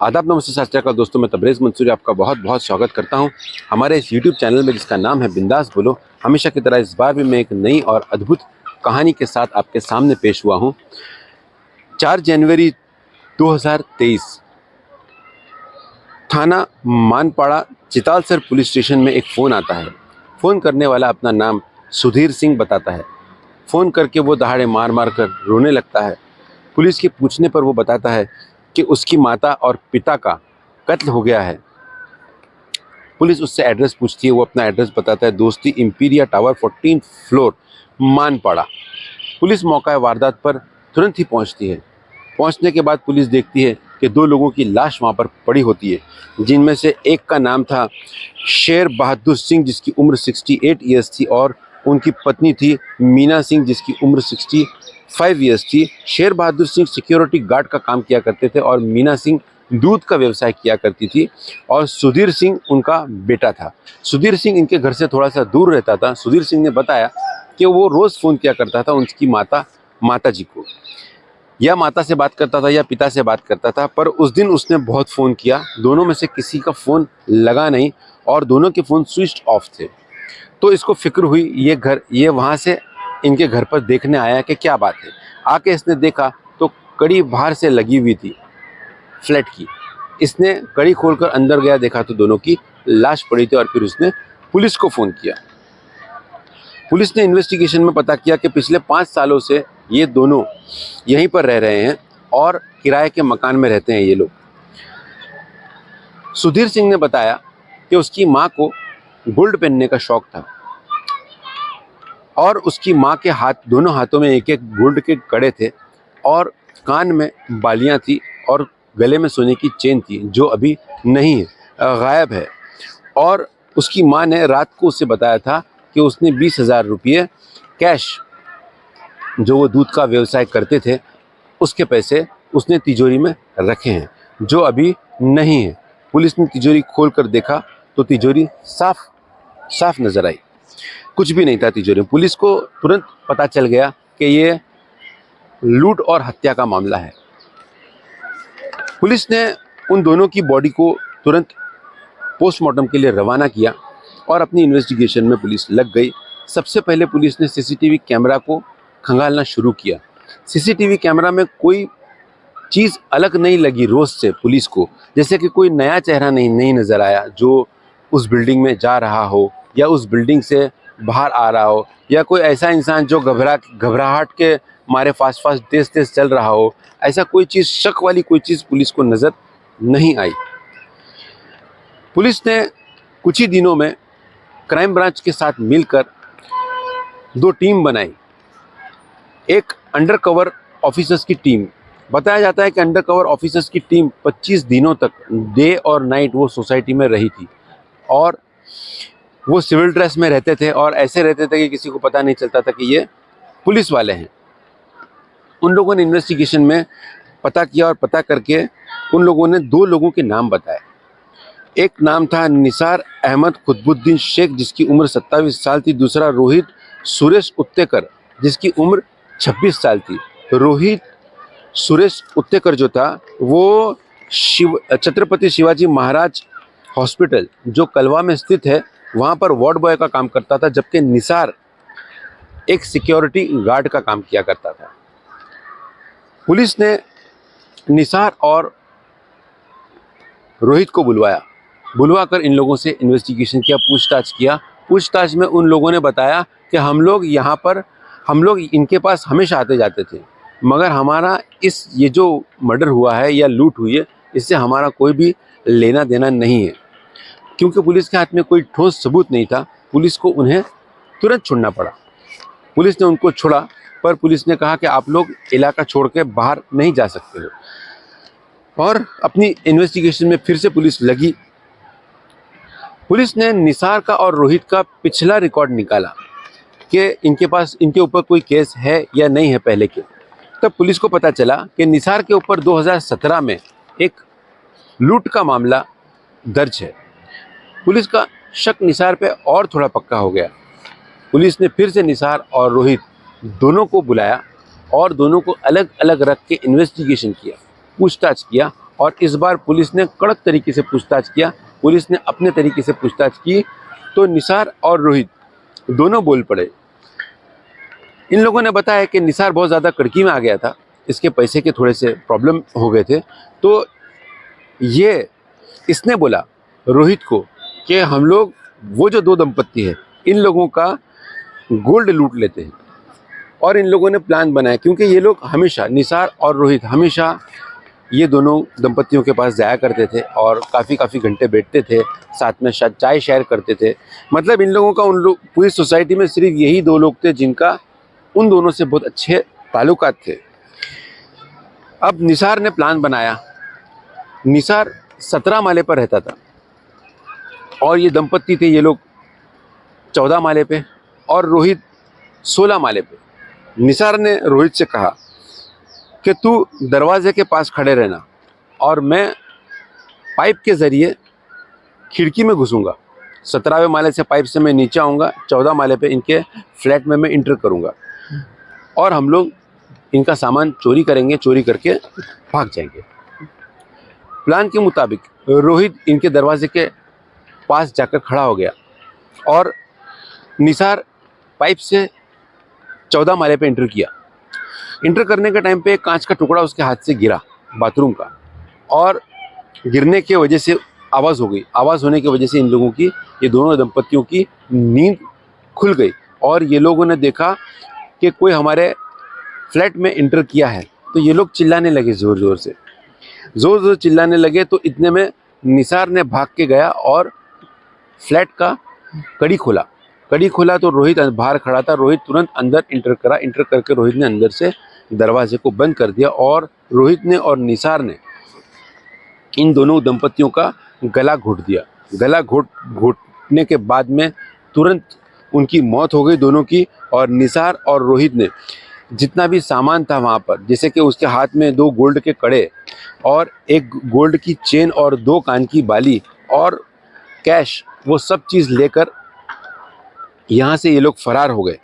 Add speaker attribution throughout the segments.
Speaker 1: आदाब, नमस्ते, सत श्री अकाल दोस्तों। मैं तबरेज़ मंसूरी आपका बहुत बहुत स्वागत करता हूं हमारे इस यूट्यूब चैनल में जिसका नाम है बिंदास बोलो। हमेशा की तरह इस बार भी मैं एक नई और अद्भुत कहानी के साथ आपके सामने पेश हुआ हूं। 4 जनवरी 2023 थाना मानपाड़ा चितालसर पुलिस स्टेशन में एक फ़ोन आता है। फ़ोन करने वाला अपना नाम सुधीर सिंह बताता है। फ़ोन करके वो दहाड़े मार मार कर रोने लगता है। पुलिस के पूछने पर वो बताता है कि उसकी माता और पिता का कत्ल हो गया है। पुलिस उससे एड्रेस पूछती है, वो अपना एड्रेस बताता है, दोस्ती Imperia tower 14 floor Manpada. Police मौका वारदात पर तुरंत ही पहुंचती है। पहुंचने के बाद पुलिस देखती है कि 2 लोगों की लाश वहां पर पड़ी होती है, जिनमें से एक का नाम था शेर बहादुर सिंह जिसकी उम्र 68 ईयर्स थी और उनकी पत्नी थी मीना सिंह जिसकी उम्र 65 ईयर्स थी। शेर बहादुर सिंह सिक्योरिटी गार्ड का काम किया करते थे और मीना सिंह दूध का व्यवसाय किया करती थी और सुधीर सिंह उनका बेटा था। सुधीर सिंह इनके घर से थोड़ा सा दूर रहता था। सुधीर सिंह ने बताया कि वो रोज़ फ़ोन किया करता था उनकी माता जी को, या माता से बात करता था या पिता से बात करता था, पर उस दिन उसने बहुत फ़ोन किया। दोनों में से किसी का फ़ोन लगा नहीं और दोनों के फ़ोन स्विच ऑफ थे। तो इसको फिक्र हुई, ये वहाँ से इनके घर पर देखने आया कि क्या बात है। आके इसने देखा तो कड़ी बाहर से लगी हुई थी फ्लैट की। इसने कड़ी खोलकर अंदर गया, देखा तो दोनों की लाश पड़ी थी और फिर उसने पुलिस को फ़ोन किया। पुलिस ने इन्वेस्टिगेशन में पता किया कि पिछले 5 सालों से ये दोनों यहीं पर रह रहे हैं और किराए के मकान में रहते हैं ये लोग। सुधीर सिंह ने बताया कि उसकी माँ को गोल्ड पहनने का शौक था और उसकी माँ के दोनों हाथों में एक एक गोल्ड के कड़े थे और कान में बालियाँ थी और गले में सोने की चेन थी जो अभी नहीं है, गायब है। और उसकी माँ ने रात को उसे बताया था कि उसने 20,000 रुपये कैश, जो वो दूध का व्यवसाय करते थे, उसके पैसे उसने तिजोरी में रखे हैं जो अभी नहीं है। पुलिस ने तिजोरी खोल कर देखा तो तिजोरी साफ नज़र आई, कुछ भी नहीं था तिजोरी में। पुलिस को तुरंत पता चल गया कि ये लूट और हत्या का मामला है। पुलिस ने उन दोनों की बॉडी को तुरंत पोस्टमार्टम के लिए रवाना किया और अपनी इन्वेस्टिगेशन में पुलिस लग गई। सबसे पहले पुलिस ने सीसीटीवी कैमरा को खंगालना शुरू किया। सीसीटीवी कैमरा में कोई चीज़ अलग नहीं लगी रोज़ से पुलिस को, जैसे कि कोई नया चेहरा नहीं नज़र आया जो उस बिल्डिंग में जा रहा हो या उस बिल्डिंग से बाहर आ रहा हो, या कोई ऐसा इंसान जो घबराहट के मारे फास्ट तेज चल रहा हो। ऐसा कोई चीज़, शक वाली कोई चीज़ पुलिस को नज़र नहीं आई। पुलिस ने कुछ ही दिनों में क्राइम ब्रांच के साथ मिलकर 2 टीम बनाई। एक अंडरकवर ऑफिसर्स की टीम। बताया जाता है कि अंडरकवर ऑफिसर्स की टीम 25 दिनों तक डे और नाइट वो सोसाइटी में रही थी और वो सिविल ड्रेस में रहते थे और ऐसे रहते थे कि किसी को पता नहीं चलता था कि ये पुलिस वाले हैं। उन लोगों ने इन्वेस्टिगेशन में पता किया और पता करके उन लोगों ने 2 लोगों के नाम बताए। एक नाम था निसार अहमद कुतुबुद्दीन शेख जिसकी उम्र 27 साल थी। दूसरा रोहित सुरेश उत्तेकर जिसकी उम्र 26 साल थी। रोहित सुरेश उत्तेकर जो था वो छत्रपति शिवाजी महाराज हॉस्पिटल जो कलवा में स्थित है वहाँ पर वार्ड बॉय का काम करता था, जबकि निसार एक सिक्योरिटी गार्ड का काम किया करता था। पुलिस ने निसार और रोहित को बुलवाकर इन लोगों से इन्वेस्टिगेशन किया, पूछताछ किया। पूछताछ में उन लोगों ने बताया कि हम लोग इनके पास हमेशा आते जाते थे, मगर हमारा ये जो मर्डर हुआ है या लूट हुई है इससे हमारा कोई भी लेना देना नहीं है। क्योंकि पुलिस के हाथ में कोई ठोस सबूत नहीं था, पुलिस को उन्हें तुरंत छोड़ना पड़ा। पुलिस ने उनको छोड़ा, पर पुलिस ने कहा कि आप लोग इलाका छोड़ के बाहर नहीं जा सकते हो और अपनी इन्वेस्टिगेशन में फिर से पुलिस लगी। पुलिस ने निसार का और रोहित का पिछला रिकॉर्ड निकाला कि इनके ऊपर कोई केस है या नहीं है पहले के। तब पुलिस को पता चला कि निसार के ऊपर 2017 में एक लूट का मामला दर्ज है। पुलिस का शक निसार पे और थोड़ा पक्का हो गया। पुलिस ने फिर से निसार और रोहित दोनों को बुलाया और दोनों को अलग अलग रख के इन्वेस्टिगेशन किया, पूछताछ किया और इस बार पुलिस ने कड़क तरीके से पूछताछ किया। पुलिस ने अपने तरीके से पूछताछ की तो निसार और रोहित दोनों बोल पड़े। इन लोगों ने बताया कि निसार बहुत ज़्यादा कड़की में आ गया था, इसके पैसे के थोड़े से प्रॉब्लम हो गए थे, तो इसने बोला रोहित को कि हम लोग वो जो दो दंपत्ति है इन लोगों का गोल्ड लूट लेते हैं। और इन लोगों ने प्लान बनाया, क्योंकि ये लोग हमेशा, निसार और रोहित हमेशा ये दोनों दंपत्तियों के पास जाया करते थे और काफ़ी घंटे बैठते थे, साथ में चाय शेयर करते थे। मतलब इन लोगों का पूरी सोसाइटी में सिर्फ यही दो लोग थे जिनका उन दोनों से बहुत अच्छे ताल्लुकात थे। अब निसार ने प्लान बनाया। निसार 17 माले पर रहता था और ये दंपत्ति थे, ये लोग 14 माले पे और रोहित 16 माले पे। निसार ने रोहित से कहा कि तू दरवाजे के पास खड़े रहना और मैं पाइप के ज़रिए खिड़की में घुसूंगा। 17वें माले से पाइप से मैं नीचे आऊँगा, 14 माले पे इनके फ्लैट में मैं इंटर करूँगा और हम लोग इनका सामान चोरी करेंगे, चोरी करके भाग जाएंगे। प्लान के मुताबिक रोहित इनके दरवाजे के पास जाकर खड़ा हो गया और निसार पाइप से 14 माले पे इंटर किया। इंटर करने के टाइम पे एक कांच का टुकड़ा उसके हाथ से गिरा बाथरूम का, और गिरने की वजह से आवाज़ हो गई। आवाज़ होने की वजह से इन लोगों की, ये दोनों दंपत्तियों की नींद खुल गई और ये लोगों ने देखा कि कोई हमारे फ्लैट में इंटर किया है। तो ये लोग चिल्लाने लगे, ज़ोर ज़ोर चिल्लाने लगे। तो इतने में निसार ने भाग के गया और फ्लैट का कड़ी खोला तो रोहित बाहर खड़ा था। रोहित तुरंत अंदर इंटर करा। इंटर करके रोहित ने अंदर से दरवाजे को बंद कर दिया और रोहित ने और निसार ने इन दोनों दंपत्तियों का गला घोट दिया। गला घोटने के बाद में तुरंत उनकी मौत हो गई दोनों की। और निसार और रोहित ने जितना भी सामान था वहाँ पर, जैसे कि उसके हाथ में 2 गोल्ड के कड़े और 1 गोल्ड की चेन और 2 कान की बाली और कैश, वो सब चीज़ लेकर यहाँ से ये लोग फरार हो गए।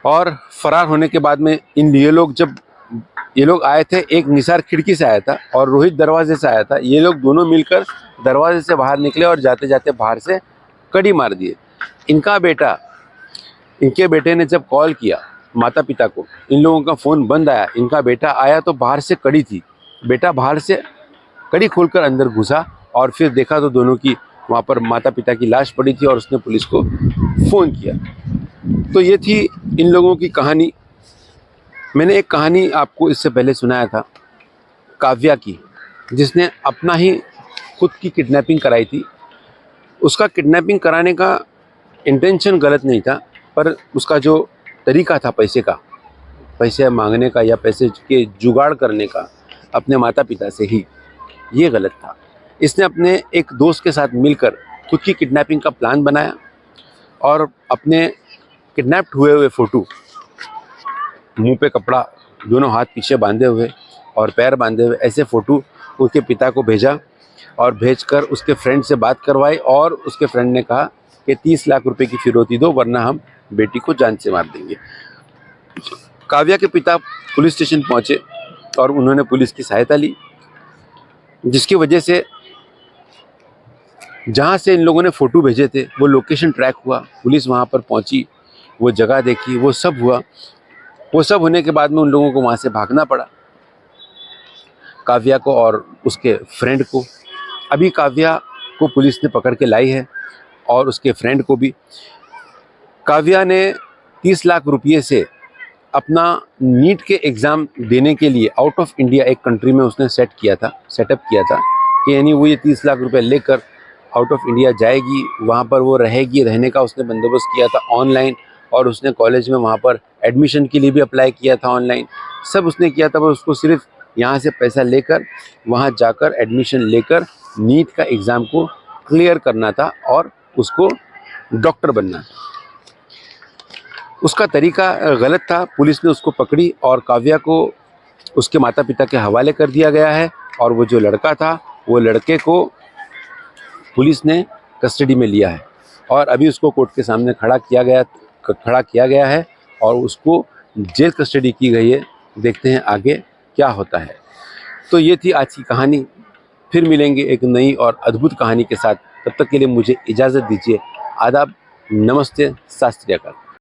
Speaker 1: और फरार होने के बाद में जब ये लोग आए थे, एक निसार खिड़की से आया था और रोहित दरवाजे से आया था। ये लोग दोनों मिलकर दरवाजे से बाहर निकले और जाते जाते बाहर से कड़ी मार दिए। इनके बेटे ने जब कॉल किया माता पिता को, इन लोगों का फ़ोन बंद आया। इनका बेटा आया तो बाहर से कड़ी थी। बेटा बाहर से कड़ी खोलकर अंदर घुसा और फिर देखा तो दोनों की वहाँ पर माता पिता की लाश पड़ी थी और उसने पुलिस को फ़ोन किया। तो ये थी इन लोगों की कहानी। मैंने एक कहानी आपको इससे पहले सुनाया था काव्या की, जिसने अपना ही खुद की किडनैपिंग कराई थी। उसका किडनैपिंग कराने का इंटेंशन गलत नहीं था, पर उसका जो तरीका था पैसे मांगने का या पैसे के जुगाड़ करने का अपने माता पिता से ही, ये गलत था। इसने अपने एक दोस्त के साथ मिलकर खुद की किडनैपिंग का प्लान बनाया और अपने किडनैप्ड हुए फ़ोटो, मुंह पे कपड़ा, दोनों हाथ पीछे बांधे हुए और पैर बांधे हुए, ऐसे फ़ोटो उसके पिता को भेजा और भेजकर उसके फ्रेंड से बात करवाई। और उसके फ्रेंड ने कहा कि 30 लाख रुपए की फिरौती दो वरना हम बेटी को जान से मार देंगे। काव्या के पिता पुलिस स्टेशन पहुंचे और उन्होंने पुलिस की सहायता ली, जिसकी वजह से जहां से इन लोगों ने फ़ोटो भेजे थे वो लोकेशन ट्रैक हुआ। पुलिस वहां पर पहुंची, वो जगह देखी, वो सब हुआ। वो सब होने के बाद में उन लोगों को वहाँ से भागना पड़ा, काव्या को और उसके फ्रेंड को। अभी काव्या को पुलिस ने पकड़ के लाई है और उसके फ्रेंड को भी। काव्या ने 30 लाख रुपये से अपना नीट के एग्ज़ाम देने के लिए आउट ऑफ इंडिया एक कंट्री में उसने सेटअप किया था कि यानी वो ये 30 लाख रुपए लेकर आउट ऑफ इंडिया जाएगी, वहाँ पर वो रहेगी। रहने का उसने बंदोबस्त किया था ऑनलाइन, और उसने कॉलेज में वहाँ पर एडमिशन के लिए भी अप्लाई किया था ऑनलाइन। सब उसने किया था, पर उसको सिर्फ यहाँ से पैसा लेकर वहाँ जाकर एडमिशन लेकर नीट का एग्ज़ाम को क्लियर करना था और उसको डॉक्टर बनना था। उसका तरीका गलत था। पुलिस ने उसको पकड़ी और काव्या को उसके माता पिता के हवाले कर दिया गया है। और वो जो लड़का था, वो लड़के को पुलिस ने कस्टडी में लिया है और अभी उसको कोर्ट के सामने खड़ा किया गया है और उसको जेल कस्टडी की गई है। देखते हैं आगे क्या होता है। तो ये थी आज की कहानी। फिर मिलेंगे एक नई और अद्भुत कहानी के साथ। तब तक के लिए मुझे इजाज़त दीजिए। आदाब, नमस्ते, सत श्री अकाल।